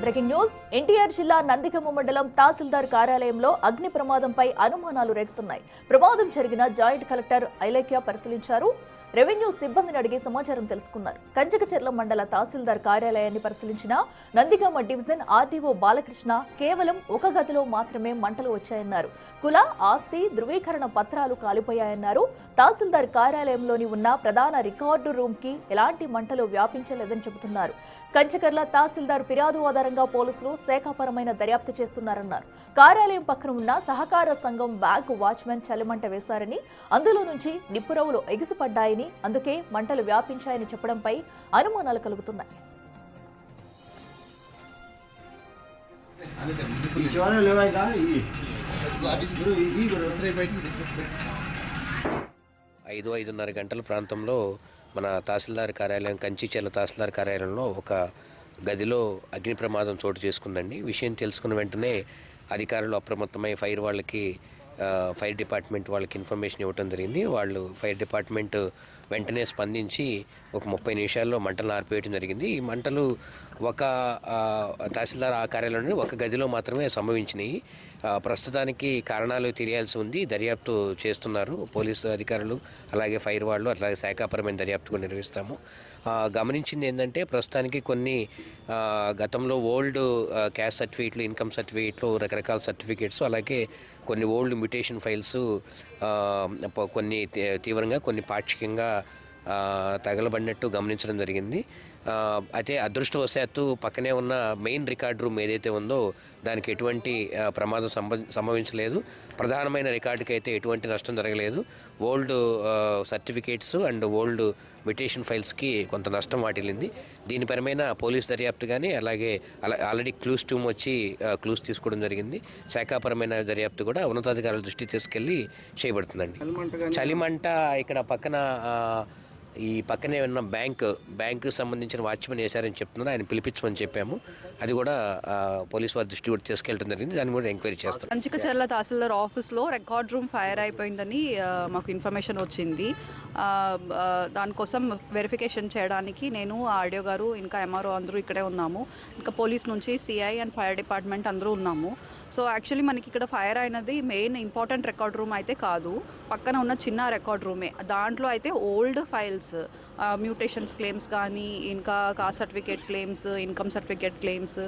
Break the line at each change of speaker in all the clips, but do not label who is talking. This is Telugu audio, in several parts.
బ్రేకింగ్ న్యూస్ ఎన్టీఆర్ జిల్లా నందిగమ మండలం తహసీల్దార్ కార్యాలయంలో అగ్ని ప్రమాదంపై అనుమానాలు రేగుతున్నాయి. ప్రమాదం జరిగిన జాయింట్ కలెక్టర్ ఐలేఖ్య పరిశీలించారు. రెవెన్యూ సిబ్బందిని అడిగి సమాచారం తెలుసుకున్నారు. కంచకచెర్ల మండల తహసీల్దార్ కార్యాలయాన్ని పరిశీలించిన నందిగామ డివిజన్ ఆర్డీఓ బాలకృష్ణ కేవలం ఒక గదిలో మాత్రమే మంటలు వచ్చాయన్నారు. కుల ఆస్తి ధృవీకరణ పత్రాలు కాలిపోయాయన్నారు. తహసీల్దార్ కార్యాలయంలోని ఉన్న ప్రధాన రికార్డు రూమ్ కి ఎలాంటి మంటలు వ్యాపించలేదని చెబుతున్నారు. కంచకర్ల తహసీల్దార్ ఫిర్యాదు ఆధారంగా పోలీసులు శాఖాపరమైన దర్యాప్తు చేస్తున్నారన్నారు. కార్యాలయం పక్కన ఉన్న సహకార సంఘం బ్యాంకు వాచ్మెన్ చలిమంట వేశారని, అందులో నుంచి నిప్పురవ్వులు ఎగిసిపడ్డాయని, అందుకే మంటలు వ్యాపించాయని చెప్పడంపై అనుమానాలు కలుగుతున్నాయి.
ఐదున్నర గంటల ప్రాంతంలో మన తహసీల్దార్ కార్యాలయం కంచిచెర్ల తహసీల్దార్ కార్యాలయంలో ఒక గదిలో అగ్ని ప్రమాదం చోటు చేసుకుందండి. విషయం తెలుసుకున్న వెంటనే అధికారులు అప్రమత్తమై ఫైర్ డిపార్ట్మెంట్ వాళ్ళకి ఇన్ఫర్మేషన్ ఇవ్వడం జరిగింది. వాళ్ళు ఫైర్ డిపార్ట్మెంట్ వెంటనే స్పందించి ఒక 30 నిమిషాల్లో మంటలను ఆర్పేయడం జరిగింది. ఈ మంటలు ఒక తహసీల్దార్ ఆ కార్యాలయంలో ఒక గదిలో మాత్రమే సంభవించినాయి. ప్రస్తుతానికి కారణాలు తెలియాల్సి ఉంది. దర్యాప్తు చేస్తున్నారు పోలీసు అధికారులు, అలాగే ఫైర్ వాళ్ళు, అలాగే శాఖాపరమైన దర్యాప్తు కూడా నిర్వహిస్తాము. గమనించింది ఏంటంటే ప్రస్తుతానికి కొన్ని గతంలో ఓల్డ్ క్యాస్ట్ సర్టిఫికేట్లు, ఇన్కమ్ సర్టిఫికేట్లు, రకరకాల సర్టిఫికేట్స్, అలాగే కొన్ని ఓల్డ్ మ్యూటేషన్ ఫైల్స్ కొన్ని తీవ్రంగా కొన్ని పాక్షికంగా తగలబడినట్టు గమనించడం జరిగింది. అయితే అదృష్టవశాత్తు పక్కనే ఉన్న మెయిన్ రికార్డ్ రూమ్ ఏదైతే ఉందో దానికి ఎటువంటి ప్రమాదం సంభవించలేదు. ప్రధానమైన రికార్డుకి అయితే ఎటువంటి నష్టం జరగలేదు. Old certificates and old mutation ఫైల్స్కి కొంత నష్టం వాటిల్లింది. దీనిపరమైన పోలీస్ దర్యాప్తు కానీ, అలాగే ఆల్రెడీ క్లూస్ టీమ్ వచ్చి క్లూస్ తీసుకోవడం జరిగింది. శాఖాపరమైన దర్యాప్తు కూడా ఉన్నతాధికారుల దృష్టికి తీసుకెళ్లి చేయబడుతుందండి. చలిమంట ఇక్కడ ఈ పక్కనే ఉన్న బ్యాంకు సంబంధించిన వాచ్మెన్ వేశారని చెప్తున్నారు. ఆయన పిలిపించమని చెప్పాము. అది కూడా పోలీసు వారి దృష్టి కూడా తీసుకెళ్ళడం జరిగింది. దాన్ని కూడా ఎంక్వైరీ చేస్తాం.
కంచికచెర్ల తహసీల్దార్ ఆఫీస్లో రికార్డ్ రూమ్ ఫైర్ అయిపోయిందని మాకు ఇన్ఫర్మేషన్ వచ్చింది. దానికోసం వెరిఫికేషన్ చేయడానికి నేను, ఆర్డీఓ గారు, ఇంకా ఎంఆర్ఓ అందరూ ఇక్కడే ఉన్నాము. ఇంకా పోలీస్ నుంచి సిఐ అండ్ ఫైర్ డిపార్ట్మెంట్ అందరూ ఉన్నాము. సో యాక్చువల్లీ మనకి ఇక్కడ ఫైర్ అయినది మెయిన్ ఇంపార్టెంట్ రికార్డ్ రూమ్ అయితే కాదు, పక్కన ఉన్న చిన్న రికార్డ్ రూమే. దాంట్లో అయితే ఓల్డ్ ఫైల్స్, మ్యూటేషన్స్ క్లెయిమ్స్ కానీ, ఇంకా cost certificate claims, income certificate claims,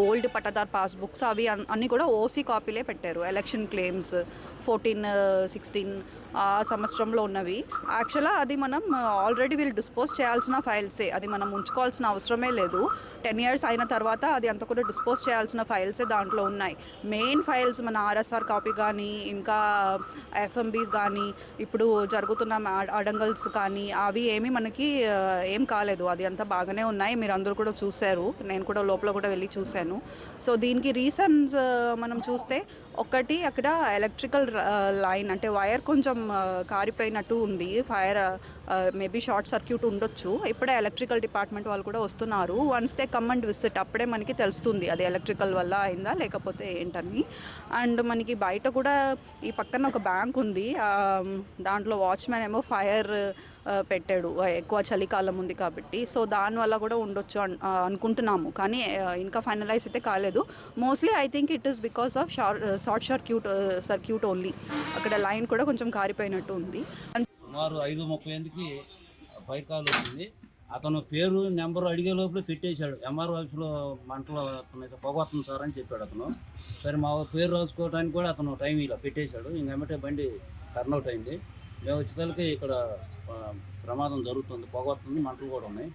old pattadar passbooks, అవి అన్నీ కూడా ఓసీ కాపీలే పెట్టారు. ఎలక్షన్ క్లెయిమ్స్ 14-16 ఆ సంవత్సరంలో ఉన్నవి. యాక్చువల్గా అది మనం ఆల్రెడీ వీళ్ళు డిస్పోజ్ చేయాల్సిన ఫైల్సే, అది మనం ఉంచుకోవాల్సిన అవసరమే లేదు. 10 years అయిన తర్వాత అది అంత కూడా డిస్పోజ్ చేయాల్సిన ఫైల్సే దాంట్లో ఉన్నాయి. మెయిన్ ఫైల్స్ మన ఆర్ఎస్ఆర్ కాపీ కానీ, ఇంకా ఎఫ్ఎంబీస్ కానీ, ఇప్పుడు జరుగుతున్న అడంగల్స్ కానీ, అవి ఏమీ మనకి ఏం కాలేదు. అది అంతా బాగానే ఉన్నాయి. మీరు అందరూ కూడా చూశారు, నేను కూడా లోపల కూడా వెళ్ళి చూశాను. సో దీనికి రీజన్స్ మనం చూస్తే, ఒకటి అక్కడ ఎలక్ట్రికల్ లైన్ అంటే వైర్ కొంచెం కారిపోయినట్టు ఉంది. ఫైర్ మేబీ షార్ట్ సర్క్యూట్ ఉండొచ్చు. ఇప్పుడే ఎలక్ట్రికల్ డిపార్ట్మెంట్ వాళ్ళు కూడా వస్తున్నారు. Once they come and visit, అప్పుడే మనకి తెలుస్తుంది అది ఎలక్ట్రికల్ వల్ల అయిందా లేకపోతే ఏంటని. అండ్ మనకి బయట కూడా ఈ పక్కన ఒక బ్యాంక్ ఉంది, దాంట్లో వాచ్మెన్ ఏమో ఫైర్ పెట్టాడు, ఎక్కువ చలికాలం ఉంది కాబట్టి. సో దానివల్ల కూడా ఉండొచ్చు అనుకుంటున్నాము, కానీ ఇంకా ఫైనలైజ్ అయితే కాలేదు. Mostly I think it is because of short circuit only. అక్కడ లైన్ కూడా కొంచెం కారిపోయినట్టు ఉంది.
సుమారు 5:38కి ఫైర్ కాల్ వచ్చింది. అతను పేరు నెంబరు అడిగే లోపల పెట్టేశాడు. ఎంఆర్ ఆఫీస్లో మంటలు పొగ వస్తుంది సార్ అని చెప్పాడు అతను. సరే మా పేరు రాసుకోవడానికి కూడా అతను టైం ఇలా పెట్టేశాడు. ఇంకేమంటే బండి టర్న్అవుట్ అయింది. మేము వచ్చేసరికి ఇక్కడ ప్రమాదం జరుగుతుంది, పొగ వస్తుంది, మంటలు కూడా ఉన్నాయి.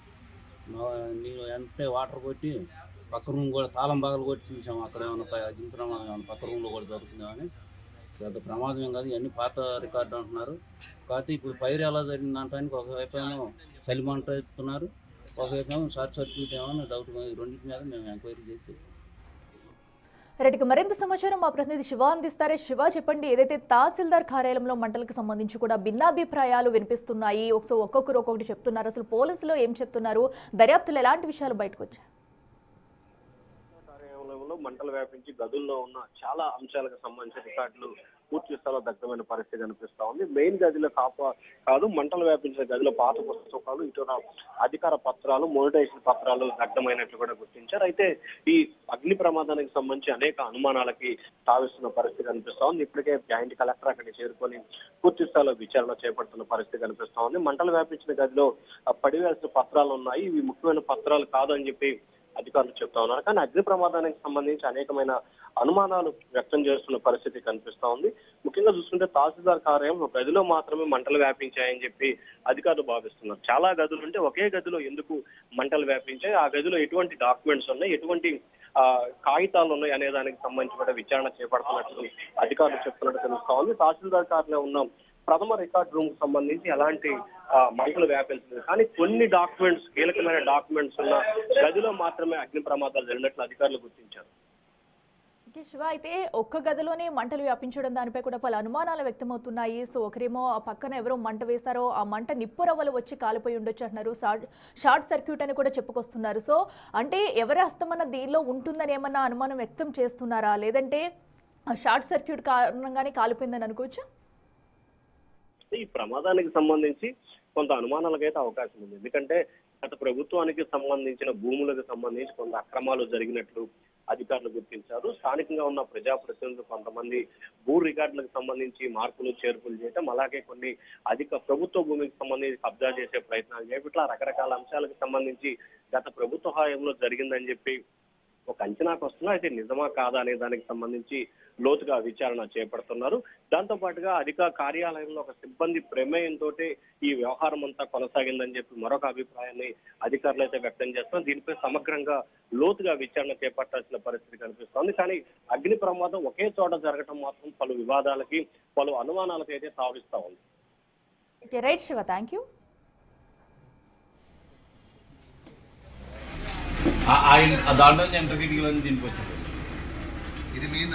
నేను అంటే వాటర్ కొట్టి పక్క రూమ్ కూడా తాళం బాగలు కొట్టి చూసాము. అక్కడ ఏమైనా అగ్ని ప్రమాదం ఏమైనా పక్క రూమ్లో కూడా జరుగుతుందేమని. పెద్ద ప్రమాదం ఏం కాదు, ఇవన్నీ పాత రికార్డు అంటున్నారు. కాకపోతే ఇప్పుడు ఫైర్ ఎలా జరిగింది అంటానికి ఒకవైపు ఏమో చలిమంట ఎత్తుతున్నారు, ఒకవైపు ఏమో షార్ట్ సర్క్యూట్ ఏమో డౌట్. రెండింటి మీద మేము ఎంక్వైరీ చేసి
రెడ్డికి మరింత సమాచారం మా ప్రతినిధి శివ అందిస్తారే. శివ, చెప్పండి, ఏదైతే తహసీల్దార్ కార్యాలయంలో మంటలకు సంబంధించి కూడా భిన్నాభిప్రాయాలు వినిపిస్తున్నాయి, ఒక్కొక్కరు ఒక్కొక్కటి చెప్తున్నారు, అసలు పోలీసులు ఏం చెప్తున్నారు, దర్యాప్తులు ఎలాంటి విషయాలు బయటకు వచ్చాయి?
కార్యాలయంలో మంటలు వ్యాపించి గదుల్లో ఉన్న చాలా అంశాలకు సంబంధించిన రికార్డులు పూర్తి స్థాయిలో దగ్ధమైన పరిస్థితి కనిపిస్తా ఉంది. మెయిన్ గదిలో కాదు, మంటలు వ్యాపించిన గదిలో పాత పుస్తకాలు, ఇటు అధికార పత్రాలు, మోనిటైజేషన్ పత్రాలు దగ్ధమైనట్లు కూడా గుర్తించారు. అయితే ఈ అగ్ని ప్రమాదానికి సంబంధించి అనేక అనుమానాలకి తావిస్తున్న పరిస్థితి కనిపిస్తా ఉంది. ఇప్పటికే జాయింట్ కలెక్టర్ అక్కడికి చేరుకొని పూర్తి స్థాయిలో విచారణ చేపడుతున్న పరిస్థితి కనిపిస్తా ఉంది. మంటలు వ్యాపించిన గదిలో పడివేసిన పత్రాలు ఉన్నాయి, ఇవి ముఖ్యమైన పత్రాలు కాదు అని చెప్పి అధికారులు చెప్తా ఉన్నారు. కానీ అగ్ని ప్రమాదానికి సంబంధించి అనేకమైన అనుమానాలు వ్యక్తం చేస్తున్న పరిస్థితి కనిపిస్తా ఉంది. ముఖ్యంగా చూసుకుంటే తహసీల్దార్ కార్యాలయం గదిలో మాత్రమే మంటలు వ్యాపించాయని చెప్పి అధికారులు భావిస్తున్నారు. చాలా గదులు ఉంటే ఒకే గదిలో ఎందుకు మంటలు వ్యాపించాయి, ఆ గదిలో ఎటువంటి డాక్యుమెంట్స్ ఉన్నాయి, ఎటువంటి కాగితాలు ఉన్నాయి అనే దానికి సంబంధించి కూడా విచారణ చేపడుతున్నట్లు అధికారులు చెప్తున్నట్టు తెలుస్తా ఉంది. తహసీల్దార్ కార్యాలయం ఉన్న ప్రథమ రికార్డ్ రూమ్ కు సంబంధించి ఎలాంటి మంటలు వ్యాపించలేదు, కానీ కొన్ని డాక్యుమెంట్స్, కీలకమైన డాక్యుమెంట్స్ ఉన్న గదిలో మాత్రమే అగ్ని ప్రమాదాలు జరిగినట్లు అధికారులు గుర్తించారు.
శివ, అయితే ఒక్క గదిలోనే మంటలు వ్యాపించడం దానిపై కూడా పలు అనుమానాలు వ్యక్తమవుతున్నాయి. సో ఒకరేమో ఆ పక్కన ఎవరో మంట వేస్తారో ఆ మంట నిప్పురవ్వలు వచ్చి కాలిపోయి ఉండొచ్చు అంటున్నారు, షార్ట్ సర్క్యూట్ అని కూడా చెప్పుకొస్తున్నారు. సో అంటే ఎవరి హస్తమన్న దీనిలో ఉంటుందని ఏమన్నా అనుమానం వ్యక్తం చేస్తున్నారా, లేదంటే షార్ట్ సర్క్యూట్ కారణంగానే కాలిపోయిందని అనుకోవచ్చా?
ఈ ప్రమాదానికి సంబంధించి కొంత అనుమానాలకైతే అవకాశం ఉంది. ఎందుకంటే గత ప్రభుత్వానికి సంబంధించిన భూములకు సంబంధించి కొంత అక్రమాలు జరిగినట్లు అధికారులు గుర్తించారు. స్థానికంగా ఉన్న ప్రజాప్రతినిధులు కొంతమంది భూ రికార్డులకు సంబంధించి మార్పులు చేర్పులు చేయటం, అలాగే కొన్ని అధిక ప్రభుత్వ భూమికి సంబంధించి కబ్జా చేసే ప్రయత్నాలు చేయడం, ఇట్లా రకరకాల అంశాలకు సంబంధించి గత ప్రభుత్వ హయాంలో జరిగిందని చెప్పి ఒక అంచనాకు వస్తున్నా. అయితే నిజమా కాదా అనే దానికి సంబంధించి లోతుగా విచారణ చేపడుతున్నారు. దాంతో పాటుగా అధిక కార్యాలయంలో ఒక సిబ్బంది ప్రమేయంతో ఈ వ్యవహారం అంతా కొనసాగిందని చెప్పి మరొక అభిప్రాయాన్ని అధికారులు అయితే వ్యక్తం చేస్తున్నారు. దీనిపై సమగ్రంగా లోతుగా విచారణ చేపట్టాల్సిన పరిస్థితి కనిపిస్తోంది. కానీ అగ్ని ప్రమాదం ఒకే చోట జరగడం మాత్రం పలు వివాదాలకి, పలు అనుమానాలకి అయితే తావిస్తా ఉంది.
Right Shiva, thank you.
ఆయన దాంట్లో ఎంత కిటికీలో దీనికి వచ్చాడు.
ఇది మీద